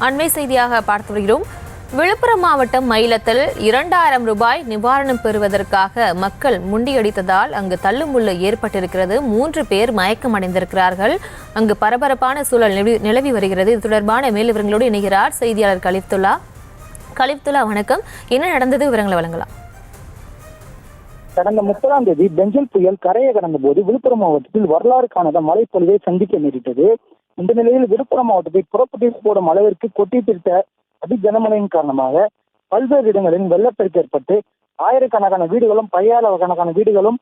அண்மை செய்தியாக பார்த்து வருகிறோம். விழுப்புரம் மாவட்டம் மயிலத்தில் 2000 ரூபாய் நிவாரணம் பெறுவதற்காக மக்கள் முண்டியடித்ததால் அங்கு தள்ளுமுள்ளு ஏற்பட்டிருக்கிறது. 3 பேர் மயக்கம் அடைந்திருக்கிறார்கள். அங்கு பரபரப்பான சூழல் நிலவி வருகிறது. இது தொடர்பான மேல் விவரங்களோடு இணைகிறார் செய்தியாளர் கலிப்துல்லா. கலிப்துல்லா, வணக்கம். என்ன நடந்தது, விவரங்களை வழங்கலாம். கடந்த 30ஆம் தேதி பெஞ்சல் புயல் கரையை கடந்த போது விழுப்புரம் மாவட்டத்தில் வரலாறு காணாத மழைப்பொழிவை சந்திக்க நேரிட்டது. இந்த நிலையில் விழுப்புரம் மாவட்டத்தை புறப்பட்டு போடும் அளவிற்கு கொட்டி தீர்த்த அதி கனமழையின் காரணமாக பல்வேறு இடங்களில் வெள்ளப்பெருக்கு ஏற்பட்டு ஆயிரக்கணக்கான வீடுகளும் கணக்கான வீடுகளும்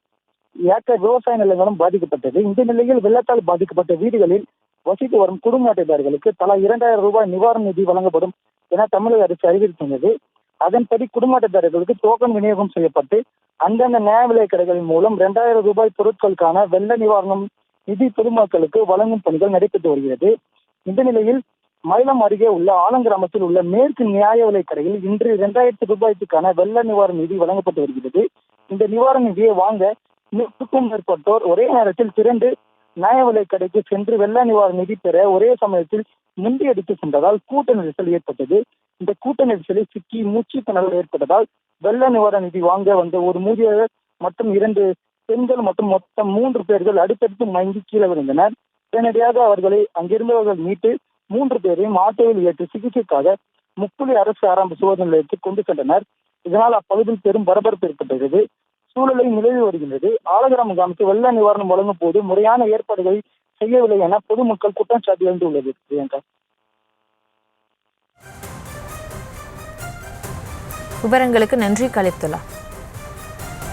ஏக்கர் விவசாய நிலங்களும் பாதிக்கப்பட்டது. இந்த நிலையில் வெள்ளத்தால் பாதிக்கப்பட்ட வீடுகளில் வசித்து வரும் குடும்ப அட்டைதாரர்களுக்கு தலா 2000 ரூபாய் நிவாரண நிதி வழங்கப்படும் என தமிழக அரசு அறிவித்துள்ளது. அதன்படி குடும்ப அட்டைதாரர்களுக்கு டோக்கன் விநியோகம் செய்யப்பட்டு அந்தந்த நியாய விலை கடைகளின் மூலம் 2000 ரூபாய் பொருட்களுக்கான வெள்ள நிவாரணம் நிதி பொதுமக்களுக்கு வழங்கும் பணிகள் நடைபெற்று வருகிறது. இந்த நிலையில் மயிலம் அருகே உள்ள ஆலங்கிராமத்தில் உள்ள மேற்கு நியாய விலை கடையில் இன்று 2000 ரூபாய்க்கான வெள்ள நிவாரண நிதி வழங்கப்பட்டு வருகிறது. இந்த நிவாரண நிதியை வாங்க 100க்கும் மேற்பட்டோர் ஒரே நேரத்தில் திரண்டு நியாய விலை கடைக்கு சென்று வெள்ள நிவாரண நிதி பெற ஒரே சமயத்தில் முந்தியடித்து சென்றதால் கூட்ட நெரிசல் ஏற்பட்டது. இந்த கூட்ட நெரிசலில் சிக்கி மூச்சு திணறல் ஏற்பட்டதால் வெள்ள நிவாரண நிதி வாங்க வந்த ஒரு முதியவர் மற்றும் 2 பெண்கள் மற்றும் மொத்தம் 3 பேர்கள் அடுத்தடுத்து மயங்கி கீழே விழுந்தனர். உடனடியாக அவர்களை அங்கிருந்தவர்கள் மீட்டு 3 பேரையும் ஆட்டோவில் ஏற்றி சிகிச்சைக்காக முக்குளி அரசு ஆரம்ப சுகாதார நிலையத்தில் கொண்டு சென்றனர். இதனால் அப்பகுதியில் பெரும் பரபரப்பு ஏற்பட்டது. சூழலை நிலவி வருகின்றது. ஆலகிராம கிராமத்தில் வெள்ள நிவாரணம் வழங்கும் போது முறையான ஏற்பாடுகளை செய்யவில்லை என பொதுமக்கள் குற்றம் சாட்டி எழுந்துள்ளது. பிரியங்கா, விவரங்களுக்கு நன்றி கலிப்துல்லா.